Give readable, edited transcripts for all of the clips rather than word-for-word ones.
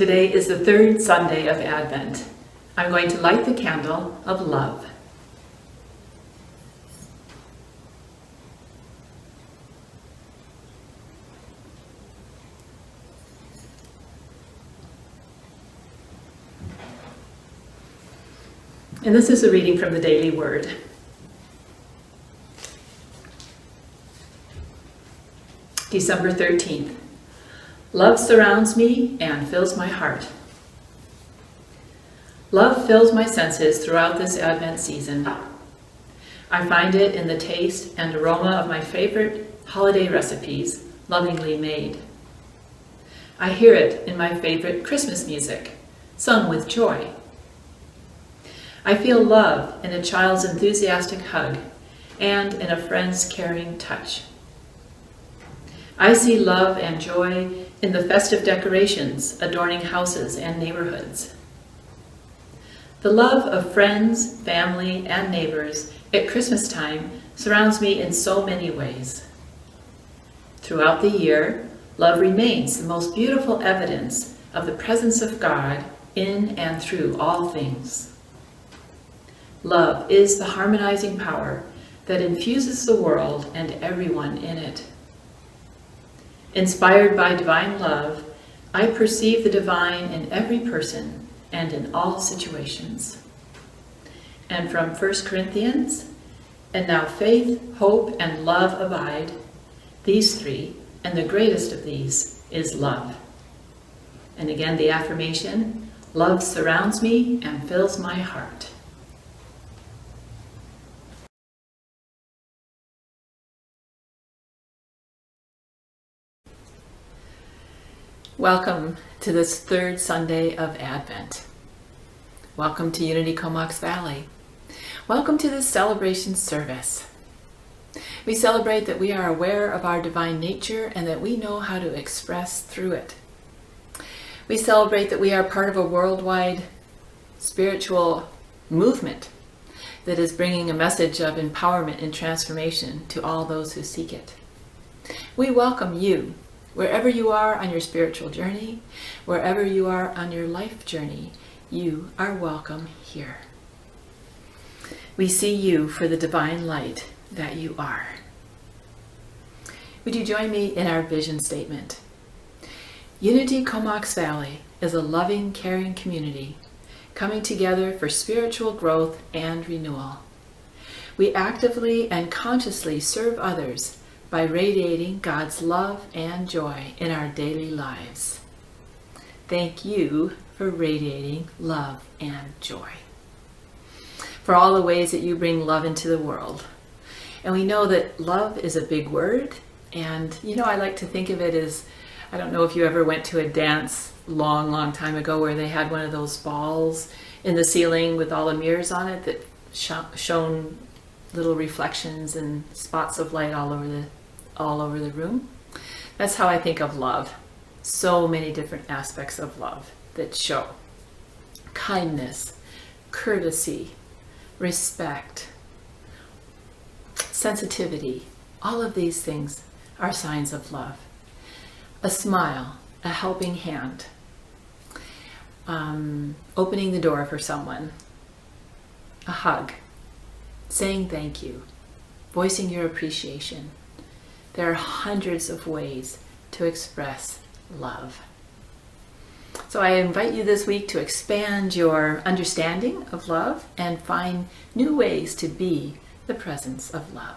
Today is the third Sunday of Advent. I'm going to light the candle of love. And this is a reading from the Daily Word. December 13th. Love surrounds me and fills my heart. Love fills my senses throughout this Advent season. I find it in the taste and aroma of my favorite holiday recipes, lovingly made. I hear it in my favorite Christmas music, sung with joy. I feel love in a child's enthusiastic hug and in a friend's caring touch. I see love and joy in the festive decorations adorning houses and neighborhoods. The love of friends, family, and neighbors at Christmas time surrounds me in so many ways. Throughout the year, love remains the most beautiful evidence of the presence of God in and through all things. Love is the harmonizing power that infuses the world and everyone in it. Inspired by divine love, I perceive the divine in every person and in all situations. And from 1 Corinthians, and now faith, hope, and love abide, these three, and the greatest of these is love. And again the affirmation, love surrounds me and fills my heart. Welcome to this third Sunday of Advent. Welcome to Unity Comox Valley. Welcome to this celebration service. We celebrate that we are aware of our divine nature and that we know how to express through it. We celebrate that we are part of a worldwide spiritual movement that is bringing a message of empowerment and transformation to all those who seek it. We welcome you. Wherever you are on your spiritual journey, wherever you are on your life journey, you are welcome here. We see you for the divine light that you are. Would you join me in our vision statement? Unity Comox Valley is a loving, caring community coming together for spiritual growth and renewal. We actively and consciously serve others by radiating God's love and joy in our daily lives. Thank you for radiating love and joy, for all the ways that you bring love into the world. And we know that love is a big word, and I like to think of it as, I don't know if you ever went to a dance long time ago where they had one of those balls in the ceiling with all the mirrors on it that shone little reflections and spots of light all over the room. That's how I think of love. So many different aspects of love that show kindness, courtesy, respect, sensitivity. All of these things are signs of love. A smile, a helping hand, opening the door for someone, a hug, saying thank you, voicing your appreciation. There are hundreds of ways to express love. So I invite you this week to expand your understanding of love and find new ways to be the presence of love.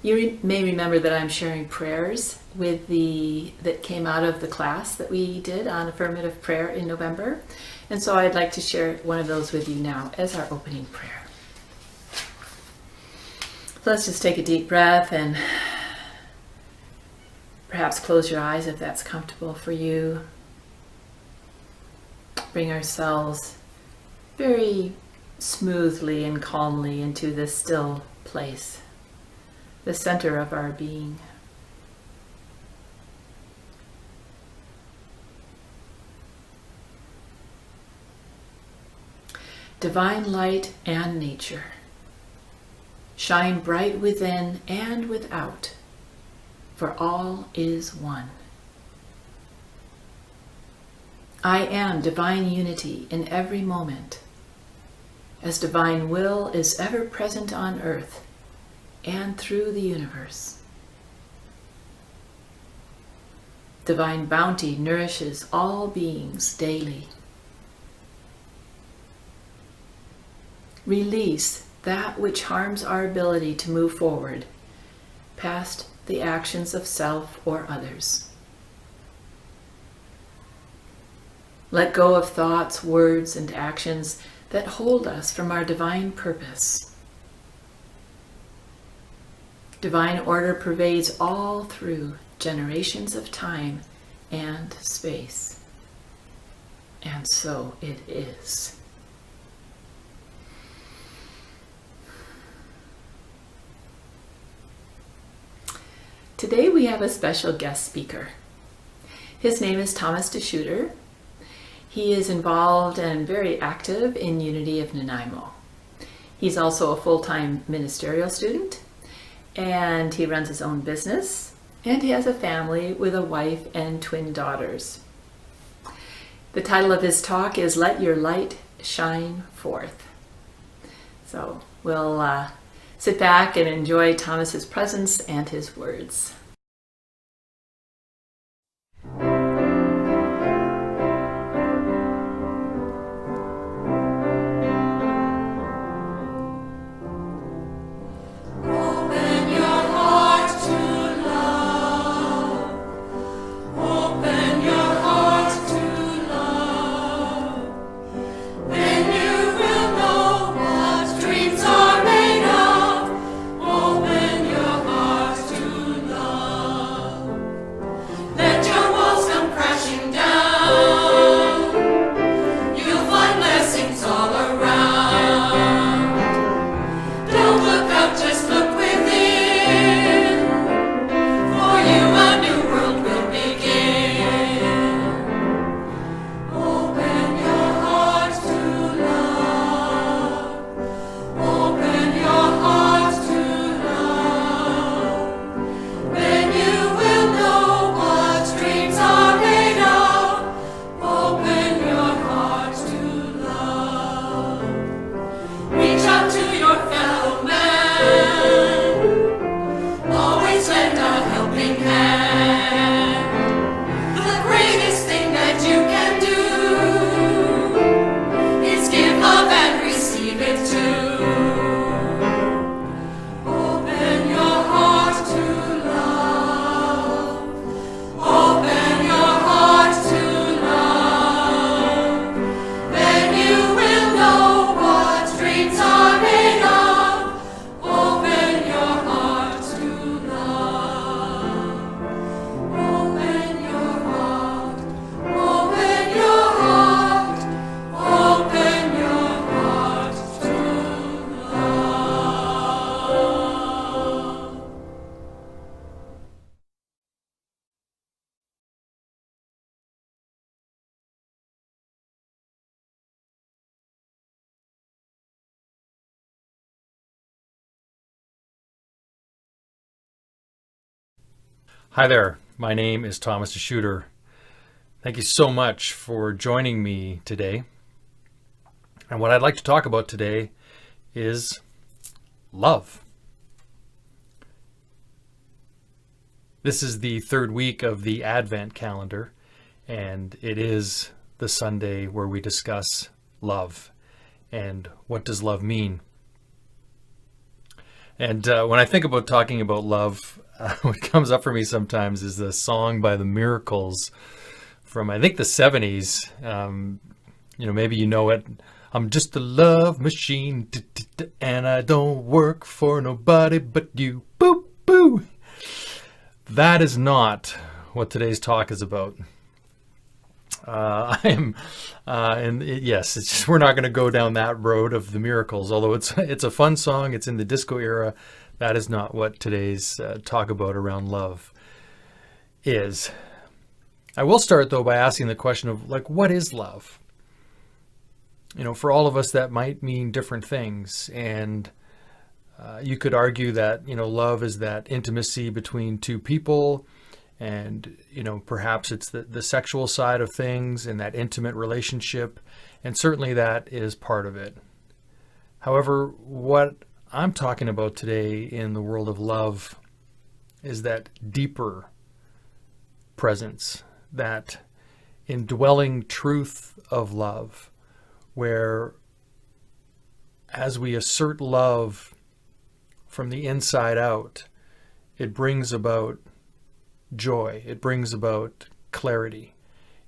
You may remember that I'm sharing prayers that came out of the class that we did on affirmative prayer in November. And so I'd like to share one of those with you now as our opening prayer. So let's just take a deep breath and perhaps close your eyes if that's comfortable for you. Bring ourselves very smoothly and calmly into this still place, the center of our being. Divine light and nature, shine bright within and without, for all is one. I am divine unity in every moment, as divine will is ever present on earth and through the universe. Divine bounty nourishes all beings daily. Release that which harms our ability to move forward past the actions of self or others. Let go of thoughts, words, and actions that hold us from our divine purpose. Divine order pervades all through generations of time and space. And so it is. Today we have a special guest speaker. His name is Thomas DeSchutter. He is involved and very active in Unity of Nanaimo. He's also a full-time ministerial student, and he runs his own business, and he has a family with a wife and twin daughters. The title of his talk is Let Your Light Shine Forth. So we'll sit back and enjoy Thomas's presence and his words. Hi there, my name is Thomas DeSchutter. Thank you so much for joining me today. And what I'd like to talk about today is love. This is the third week of the Advent calendar, and it is the Sunday where we discuss love and what does love mean. And when I think about talking about love, what comes up for me sometimes is the song by the Miracles from, I think, the 70s. Maybe you know it. I'm just a love machine, and I don't work for nobody but you. Boo, boo. That is not what today's talk is about. We're not going to go down that road of the Miracles, although it's a fun song. It's in the disco era. That is not what today's talk about around love is. I will start, though, by asking the question of, what is love? For all of us, that might mean different things. And you could argue that, love is that intimacy between two people. And, perhaps it's the sexual side of things and that intimate relationship. And certainly that is part of it. However, what I'm talking about today in the world of love is that deeper presence, that indwelling truth of love, where as we assert love from the inside out, it brings about joy, it brings about clarity,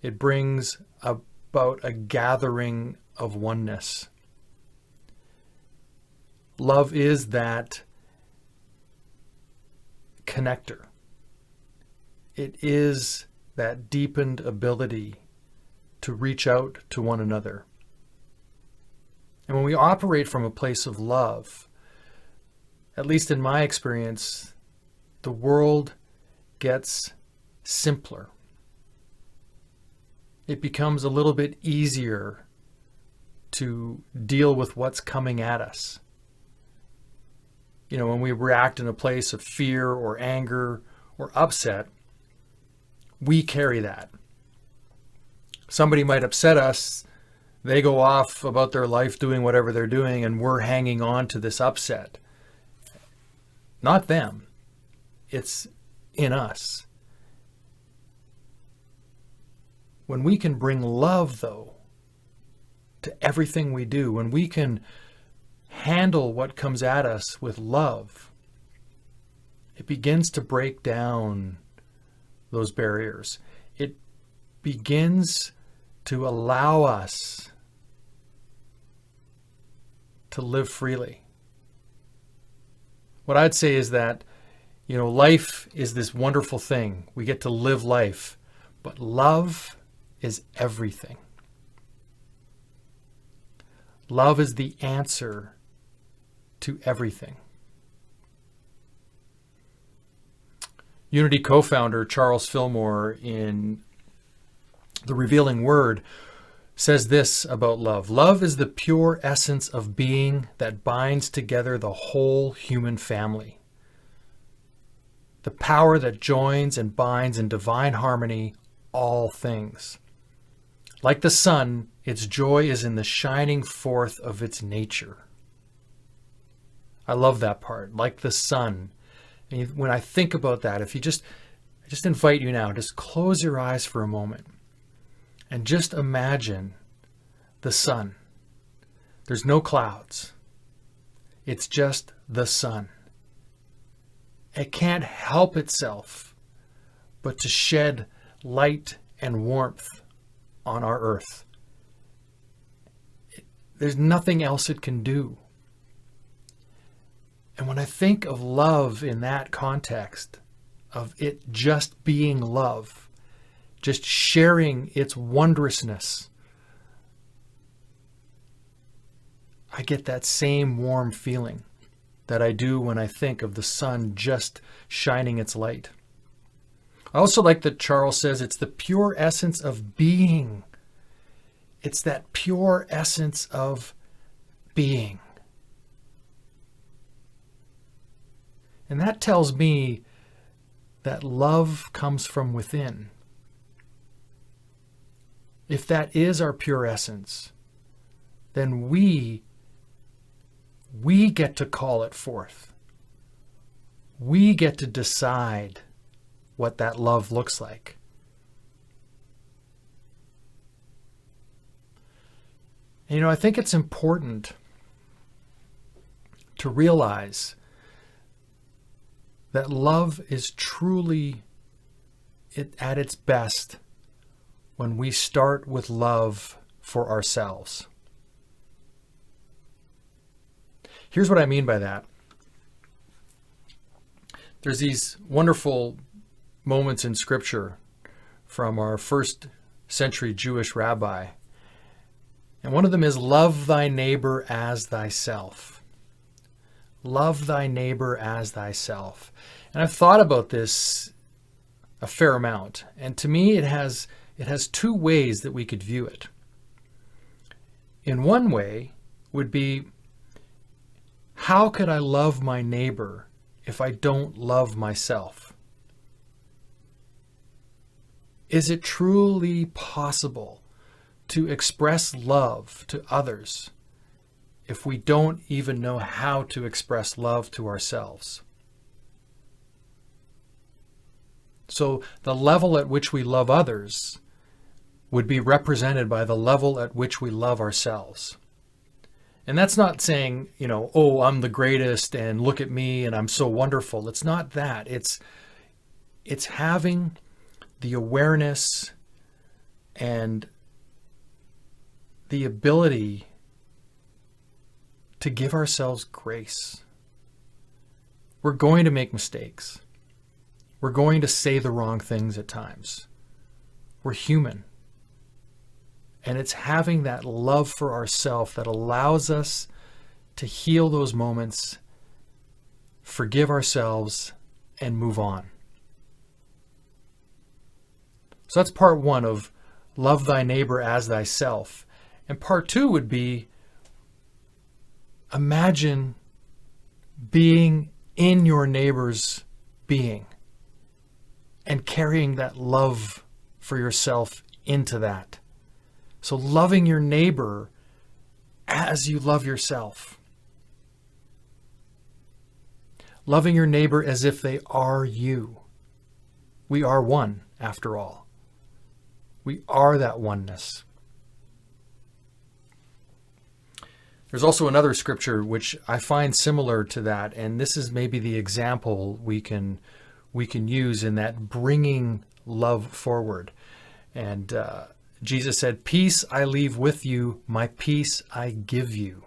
it brings about a gathering of oneness. Love is that connector. It is that deepened ability to reach out to one another. And when we operate from a place of love, at least in my experience, the world gets simpler. It becomes a little bit easier to deal with what's coming at us. When we react in a place of fear or anger or upset, we carry that. Somebody might upset us, they go off about their life doing whatever they're doing, and we're hanging on to this upset. Not them. It's in us. When we can bring love, though, to everything we do, when we can handle what comes at us with love, it begins to break down those barriers. It begins to allow us to live freely. What I'd say is that, life is this wonderful thing. We get to live life, but love is everything. Love is the answer to everything. Unity co-founder Charles Fillmore, in The Revealing Word, says this about love. Love is the pure essence of being that binds together the whole human family. The power that joins and binds in divine harmony all things. Like the sun, its joy is in the shining forth of its nature. I love that part. Like the sun. And when I think about that, if you I just invite you now, just close your eyes for a moment and just imagine the sun. There's no clouds. It's just the sun. It can't help itself but to shed light and warmth on our earth. There's nothing else it can do. And when I think of love in that context, of it just being love, just sharing its wondrousness, I get that same warm feeling that I do when I think of the sun just shining its light. I also like that Charles says it's the pure essence of being. It's that pure essence of being. And that tells me that love comes from within. If that is our pure essence, then we get to call it forth. We get to decide what that love looks like. And, I think it's important to realize that love is truly at its best when we start with love for ourselves. Here's what I mean by that. There's these wonderful moments in Scripture from our first century Jewish rabbi. And one of them is, love thy neighbor as thyself. Love thy neighbor as thyself. And I've thought about this a fair amount. And to me, it has two ways that we could view it. In one way would be, how could I love my neighbor if I don't love myself? Is it truly possible to express love to others if we don't even know how to express love to ourselves? So the level at which we love others would be represented by the level at which we love ourselves. And that's not saying, oh, I'm the greatest and look at me and I'm so wonderful. It's not that. It's having the awareness and the ability to give ourselves grace. We're going to make mistakes. We're going to say the wrong things at times. We're human. And it's having that love for ourselves that allows us to heal those moments, forgive ourselves, and move on. So that's part one of love thy neighbor as thyself. And part two would be, imagine being in your neighbor's being and carrying that love for yourself into that. So loving your neighbor as you love yourself. Loving your neighbor as if they are you. We are one, after all. We are that oneness. There's also another scripture which I find similar to that, and this is maybe the example we can use in that bringing love forward. And Jesus said, "Peace I leave with you, my peace I give you."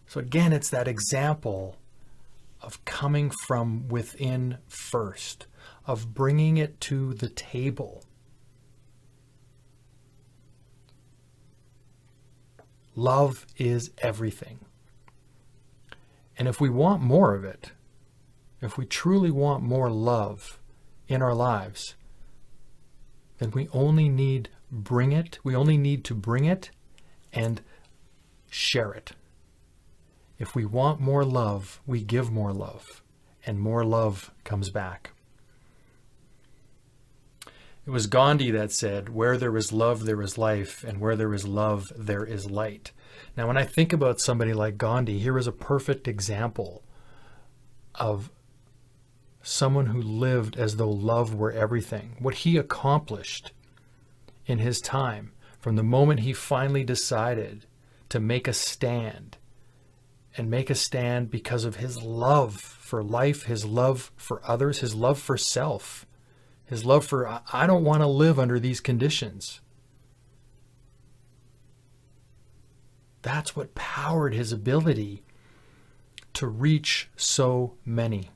So again, it's that example of coming from within first, of bringing it to the table. Love is everything. And if we want more of it, if we truly want more love in our lives, then we only need to bring it and share it. If we want more love, we give more love, and more love comes back. It was Gandhi that said, "Where there is love, there is life, and where there is love, there is light." Now, when I think about somebody like Gandhi, here is a perfect example of someone who lived as though love were everything. What he accomplished in his time, from the moment he finally decided to make a stand, and make a stand because of his love for life, his love for others, his love for self, his love for, I don't want to live under these conditions. That's what powered his ability to reach so many.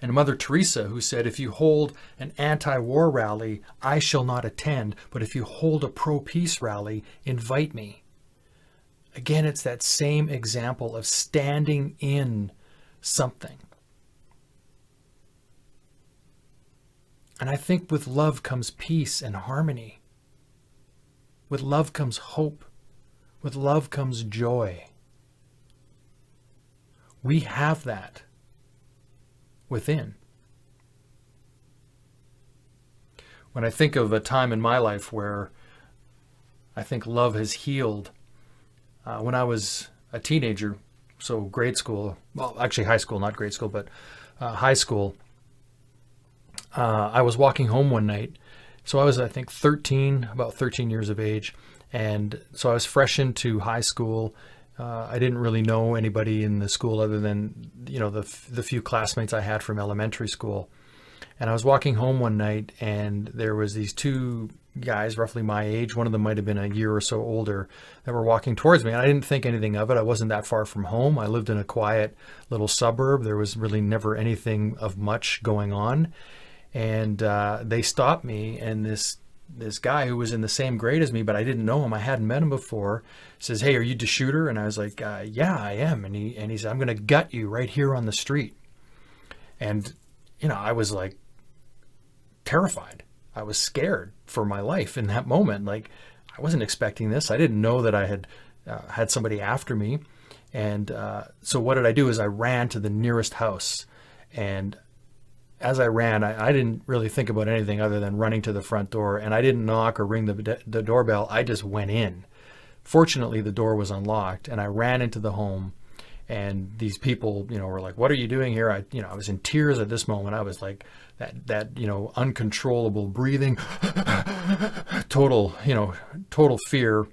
And Mother Teresa, who said, "If you hold an anti-war rally, I shall not attend, but if you hold a pro-peace rally, invite me." Again, it's that same example of standing in something. And I think with love comes peace and harmony. With love comes hope. With love comes joy. We have that within. When I think of a time in my life where I think love has healed, when I was a teenager, so grade school, well, actually high school, not grade school, but high school, I was walking home one night. So I was, I think, about 13 years of age. And so I was fresh into high school. I didn't really know anybody in the school other than, the few classmates I had from elementary school. And I was walking home one night, and there was these two guys roughly my age. One of them might have been a year or so older, that were walking towards me. And I didn't think anything of it. I wasn't that far from home. I lived in a quiet little suburb. There was really never anything of much going on. And they stopped me, and this guy who was in the same grade as me, but I didn't know him, I hadn't met him before, says, "Hey, are you the shooter?" And I was like, "Yeah, I am." And he said, "I'm going to gut you right here on the street." And I was like terrified. I was scared for my life in that moment. Like, I wasn't expecting this. I didn't know that I had somebody after me. And so what did I do is I ran to the nearest house, and as I ran, I didn't really think about anything other than running to the front door, and I didn't knock or ring the doorbell. I just went in. Fortunately, the door was unlocked, and I ran into the home, and these people, were like, "What are you doing here?" I was in tears at this moment. I was like that uncontrollable breathing, total fear.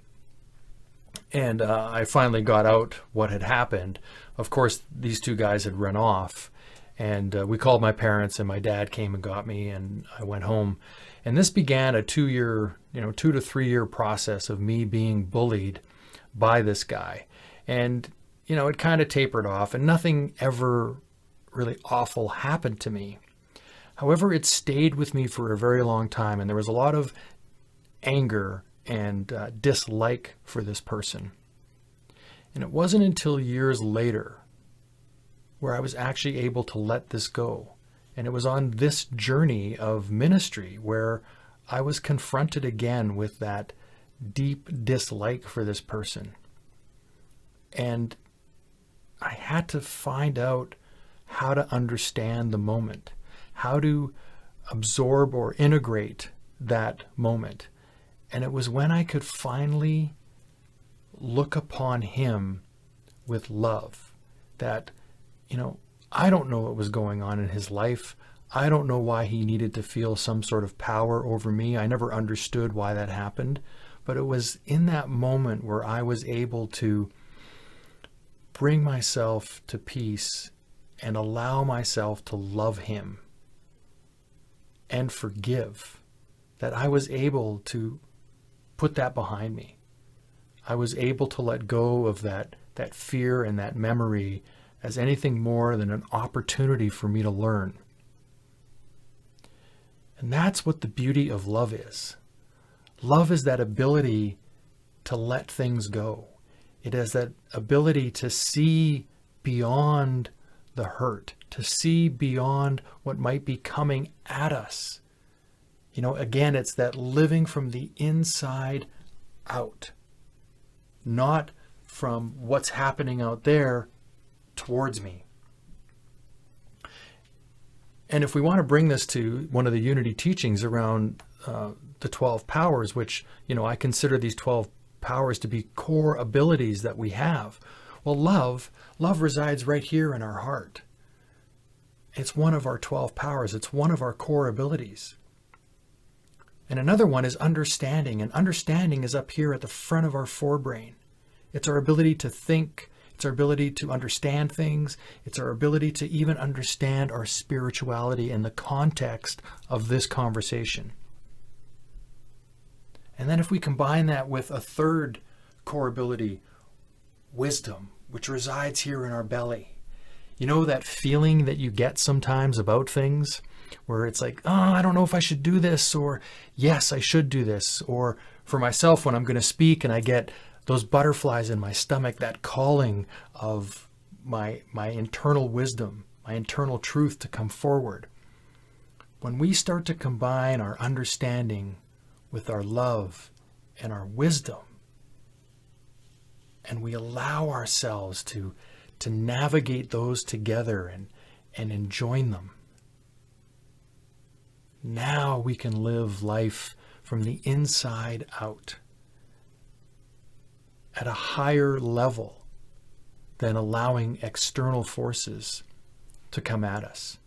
And I finally got out what had happened. Of course, these two guys had run off, and we called my parents, and my dad came and got me, and I went home. And this began a 2 to 3 year process of me being bullied by this guy. And, it kind of tapered off, and nothing ever really awful happened to me. However, it stayed with me for a very long time, and there was a lot of anger and dislike for this person. And it wasn't until years later where I was actually able to let this go. And it was on this journey of ministry where I was confronted again with that deep dislike for this person. And I had to find out how to understand the moment, how to absorb or integrate that moment. And it was when I could finally look upon him with love that, I don't know what was going on in his life. I don't know why he needed to feel some sort of power over me. I never understood why that happened. But it was in that moment where I was able to bring myself to peace and allow myself to love him and forgive, that I was able to put that behind me. I was able to let go of that fear and that memory as anything more than an opportunity for me to learn. And that's what the beauty of love is. Love is that ability to let things go. It has that ability to see beyond the hurt, to see beyond what might be coming at us. Again, it's that living from the inside out, not from what's happening out there towards me. And if we want to bring this to one of the Unity teachings around the 12 powers, which, I consider these 12 powers to be core abilities that we have. Well, love resides right here in our heart. It's one of our 12 powers. It's one of our core abilities. And another one is understanding. And understanding is up here at the front of our forebrain. It's our ability to think. It's our ability to understand things. It's our ability to even understand our spirituality in the context of this conversation. And then if we combine that with a third core ability, wisdom, which resides here in our belly. That feeling that you get sometimes about things where it's like, I don't know if I should do this, or yes, I should do this. Or for myself, when I'm going to speak and I get those butterflies in my stomach, that calling of my internal wisdom, my internal truth to come forward. When we start to combine our understanding with our love and our wisdom, and we allow ourselves to navigate those together and enjoin them, now we can live life from the inside out at a higher level than allowing external forces to come at us.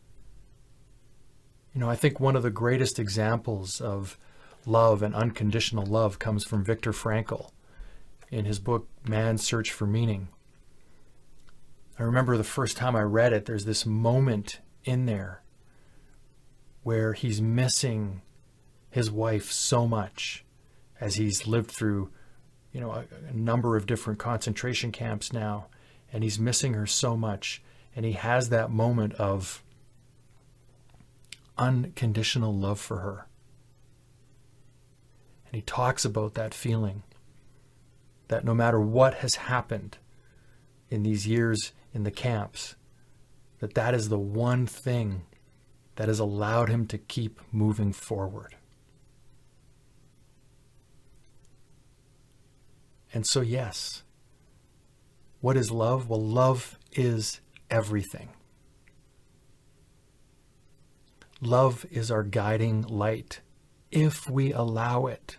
I think one of the greatest examples of love and unconditional love comes from Viktor Frankl in his book, Man's Search for Meaning. I remember the first time I read it, there's this moment in there where he's missing his wife so much as he's lived through, a number of different concentration camps now, and he's missing her so much. And he has that moment of unconditional love for her. And he talks about that feeling that no matter what has happened in these years in the camps, that is the one thing that has allowed him to keep moving forward. And so, yes, what is love? Well, love is everything. Love is our guiding light if we allow it,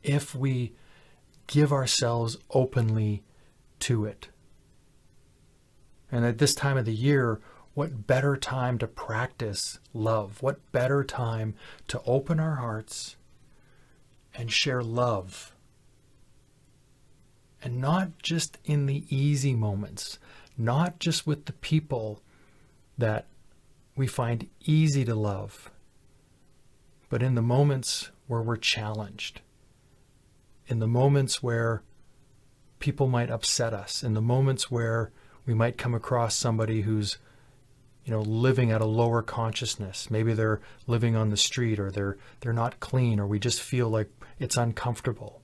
if we give ourselves openly to it. And at this time of the year, what better time to practice love? What better time to open our hearts and share love? And not just in the easy moments, not just with the people that we find easy to love, but in the moments where we're challenged, in the moments where people might upset us, in the moments where we might come across somebody who's living at a lower consciousness. Maybe they're living on the street, or they're not clean, or we just feel like it's uncomfortable.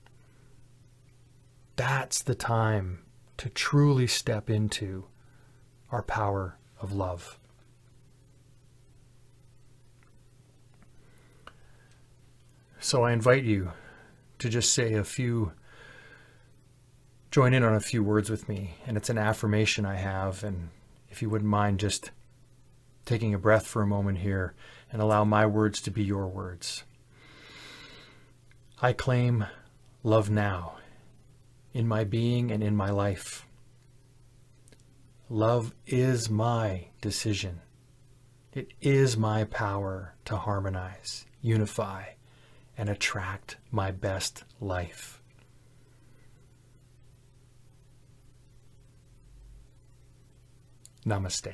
That's the time to truly step into our power of love. So I invite you to just join in on a few words with me. And it's an affirmation I have. And if you wouldn't mind just taking a breath for a moment here and allow my words to be your words. I claim love now in my being and in my life. Love is my decision. It is my power to harmonize, unify, and attract my best life. Namaste.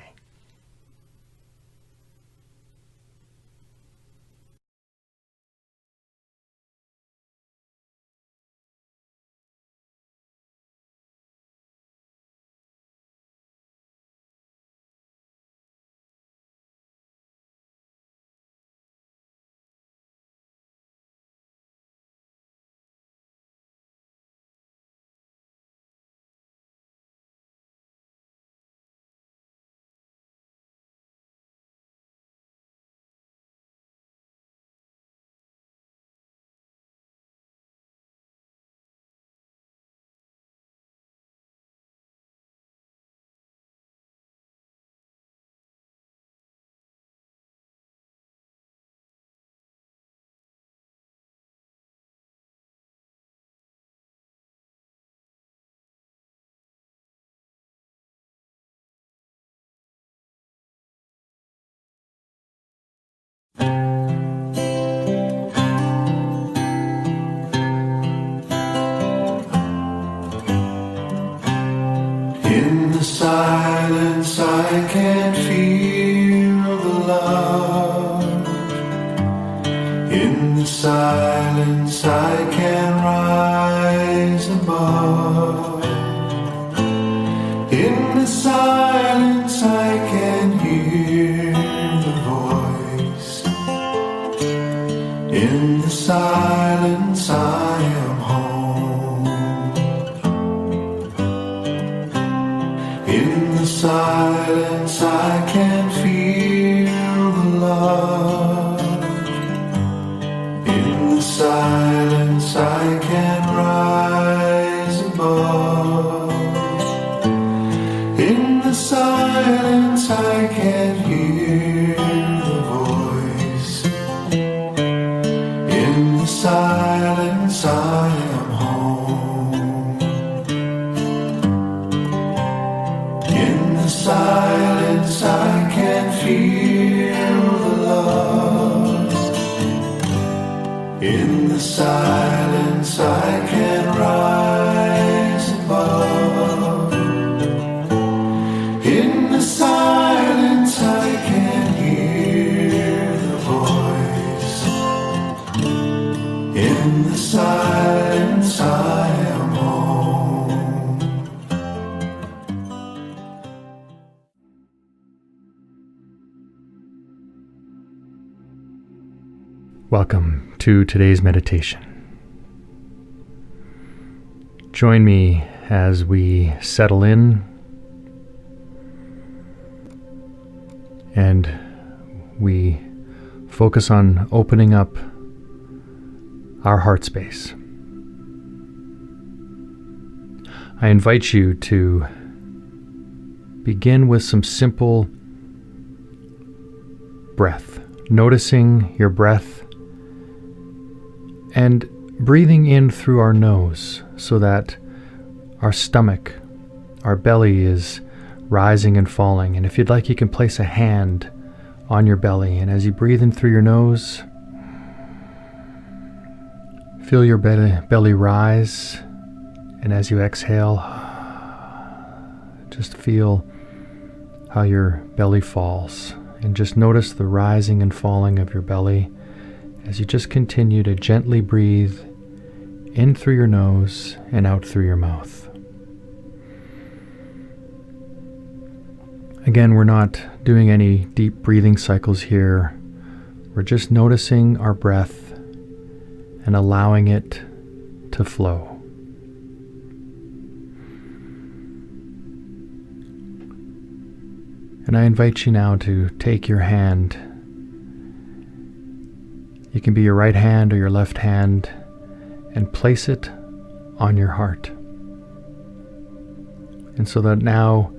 In the silence I can feel the love. In the silence I can rise above. In the silence I can hear the voice. In the silence I am home. In the silence I can feel the love. In the silence I can rise above. In the silence I can hear the voice. In the silence I am home. In the silence I can feel the love. In the silence I can rise above. In the silence I can hear the voice. In the silence I am home. Welcome to today's meditation. Join me as we settle in and we focus on opening up our heart space. I invite you to begin with some simple breath, noticing your breath and breathing in through our nose so that our stomach, our belly is rising and falling. And if you'd like, you can place a hand on your belly. And as you breathe in through your nose, feel your belly rise. And as you exhale, just feel how your belly falls. And just notice the rising and falling of your belly as you just continue to gently breathe in through your nose and out through your mouth. Again, we're not doing any deep breathing cycles here. We're just noticing our breath and allowing it to flow. And I invite you now to take your hand. It can be your right hand or your left hand, and place it on your heart. And so that now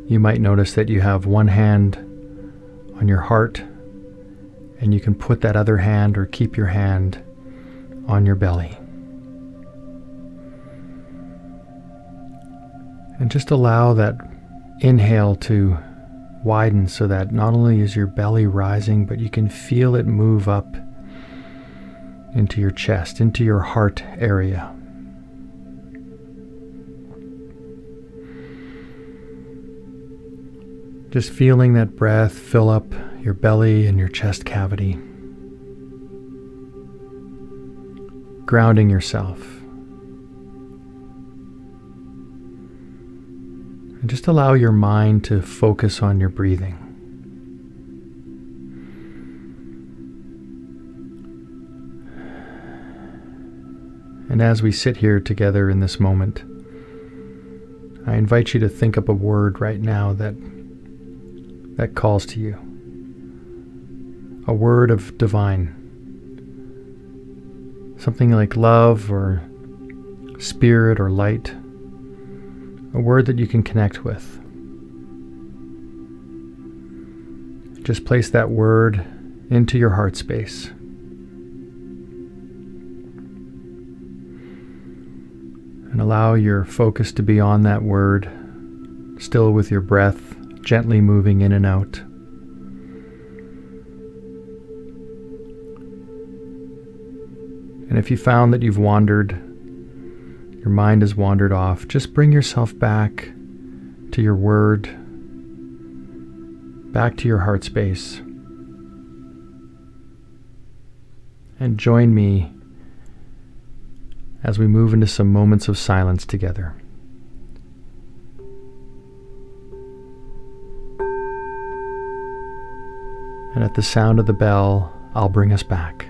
you might notice that you have one hand on your heart, and you can put that other hand or keep your hand on your belly. And just allow that inhale to widen so that not only is your belly rising, but you can feel it move up into your chest, into your heart area. Just feeling that breath fill up your belly and your chest cavity. Grounding yourself. And just allow your mind to focus on your breathing. And as we sit here together in this moment, I invite you to think up a word right now that calls to you. A word of divine. Something like love or spirit or light. A word that you can connect with. Just place that word into your heart space. And allow your focus to be on that word, still with your breath gently moving in and out. And if you found that you've wandered, your mind has wandered off, just bring yourself back to your word, back to your heart space, and join me as we move into some moments of silence together. And at the sound of the bell, I'll bring us back.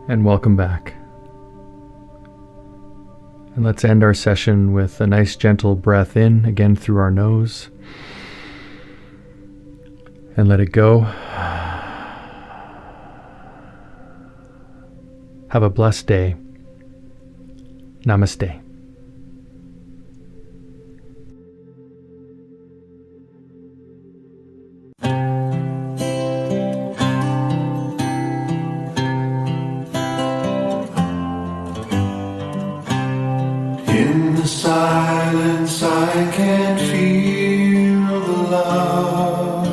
And welcome back. And let's end our session with a nice gentle breath in, again through our nose. And let it go. Have a blessed day. Namaste. In the silence I can feel the love.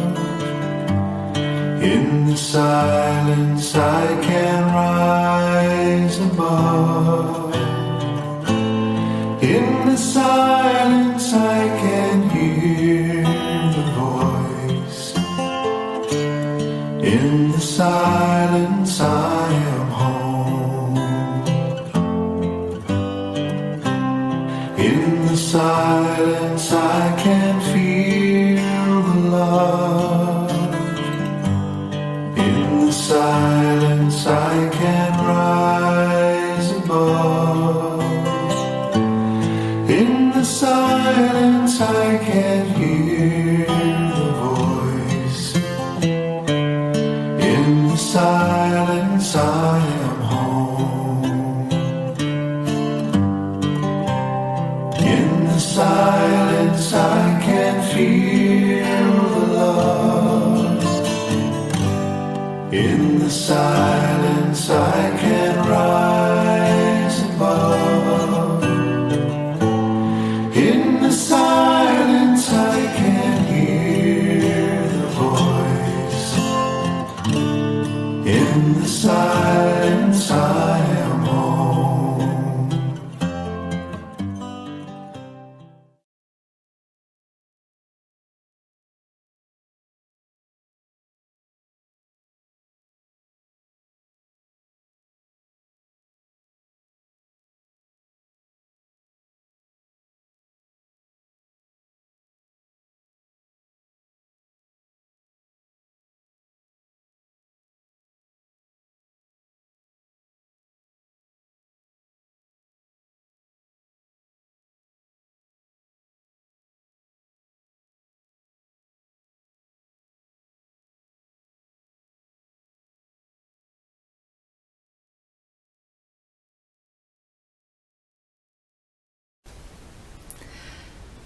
In the silence I can rise above. In the silence I can hear the voice. In the silence silence I can rise above. In the silence I can hear the voice. In the silence I am home. In the silence I can feel the love. In the silence I can rise above. In the silence I can hear the voice. In the silence I am home.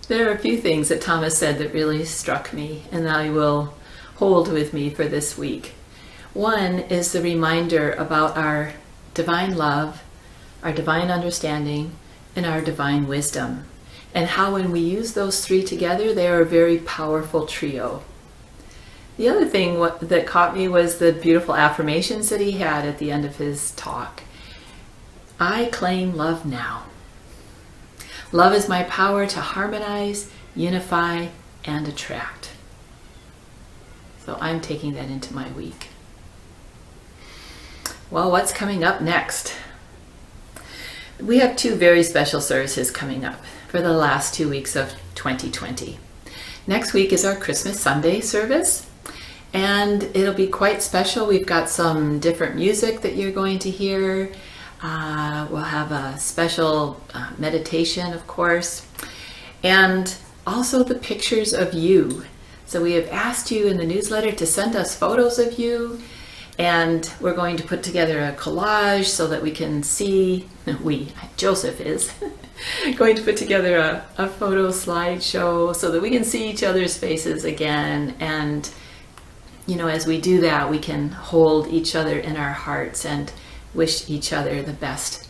There are a few things that Thomas said that really struck me and I will hold with me for this week. One is the reminder about our divine love, our divine understanding, and our divine wisdom, and how when we use those three together, they are a very powerful trio. The other thing that caught me was the beautiful affirmations that he had at the end of his talk. I claim love now. Love is my power to harmonize, unify, and attract. So I'm taking that into my week. Well, what's coming up next? We have two very special services coming up for the last 2 weeks of 2020. Next week is our Christmas Sunday service, and it'll be quite special. We've got some different music that you're going to hear. We'll have a special meditation, of course, and also the pictures of you. So we have asked you in the newsletter to send us photos of you, and we're going to put together a collage so that we can see, Joseph is, going to put together a photo slideshow so that we can see each other's faces again. And, as we do that, we can hold each other in our hearts and wish each other the best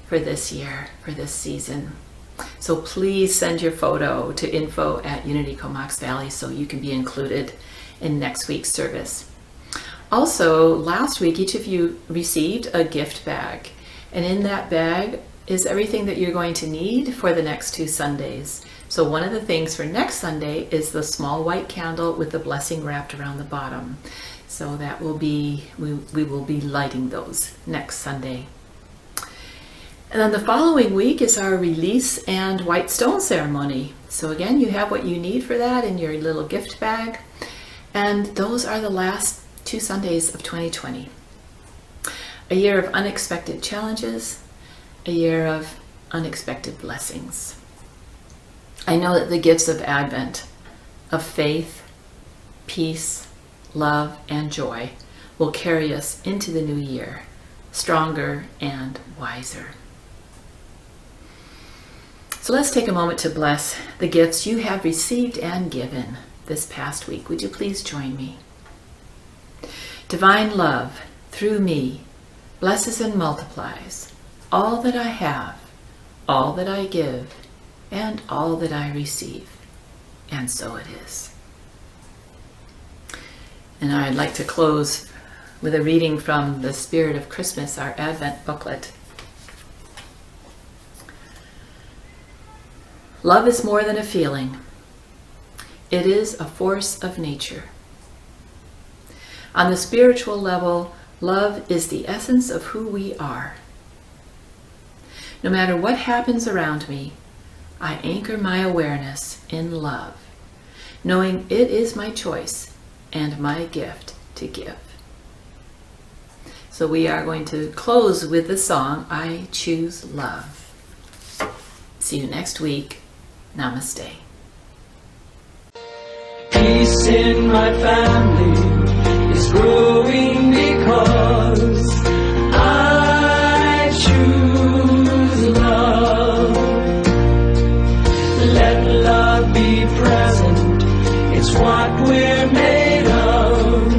for this year, for this season. So please send your photo to info@Unity Comox Valley so you can be included in next week's service. Also, last week, each of you received a gift bag, and in that bag is everything that you're going to need for the next 2 Sundays. So one of the things for next Sunday is the small white candle with the blessing wrapped around the bottom. So that will be, we will be lighting those next Sunday. And then the following week is our release and white stone ceremony. So again, you have what you need for that in your little gift bag. And those are the last 2 Sundays of 2020. A year of unexpected challenges, a year of unexpected blessings. I know that the gifts of Advent, of faith, peace, love, and joy will carry us into the new year, stronger and wiser. So let's take a moment to bless the gifts you have received and given this past week. Would you please join me? Divine love, through me, blesses and multiplies all that I have, all that I give, and all that I receive. And so it is. And I'd like to close with a reading from The Spirit of Christmas, our Advent booklet. Love is more than a feeling. It is a force of nature. On the spiritual level, love is the essence of who we are. No matter what happens around me, I anchor my awareness in love, knowing it is my choice and my gift to give. So we are going to close with the song, I Choose Love. See you next week. Namaste. Peace in my family is growing because I choose love. Let love be present, it's what we're made of.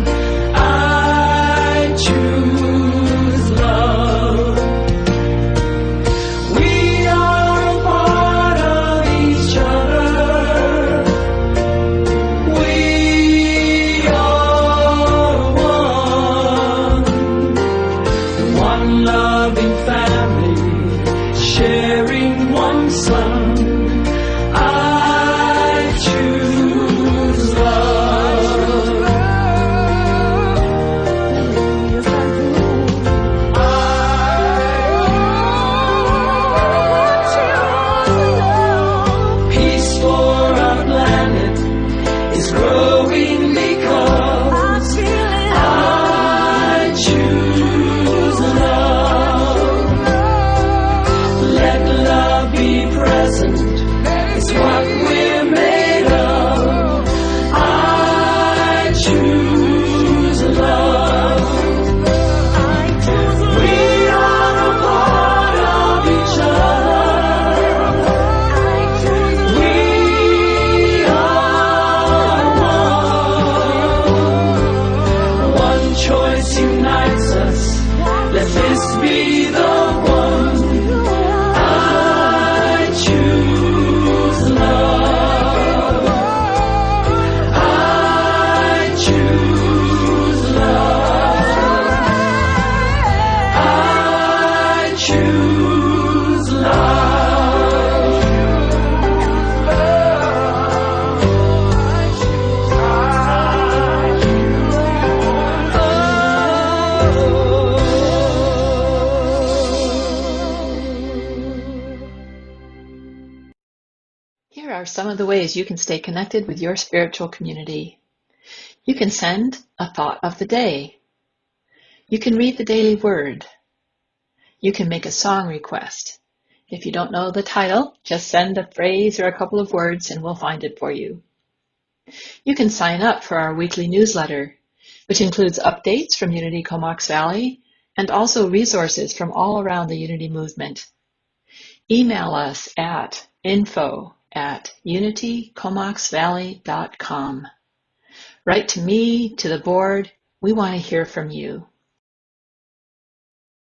I choose love. We are a part of each other. We are one loving family, sharing one son. I choose love. Peace for our planet is growing because I choose love. Let love be present, it's what we're made of. I choose love. We are a part of each other. We are one. One choice unites us. Let this be the one. I choose love. I choose love. I choose Here are some of the ways you can stay connected with your spiritual community. You can send a thought of the day. You can read the daily word. You can make a song request. If you don't know the title, just send a phrase or a couple of words and we'll find it for you. You can sign up for our weekly newsletter, which includes updates from Unity Comox Valley and also resources from all around the Unity movement. Email us at info@unitycomoxvalley.com. Write to me, to the board. We want to hear from you.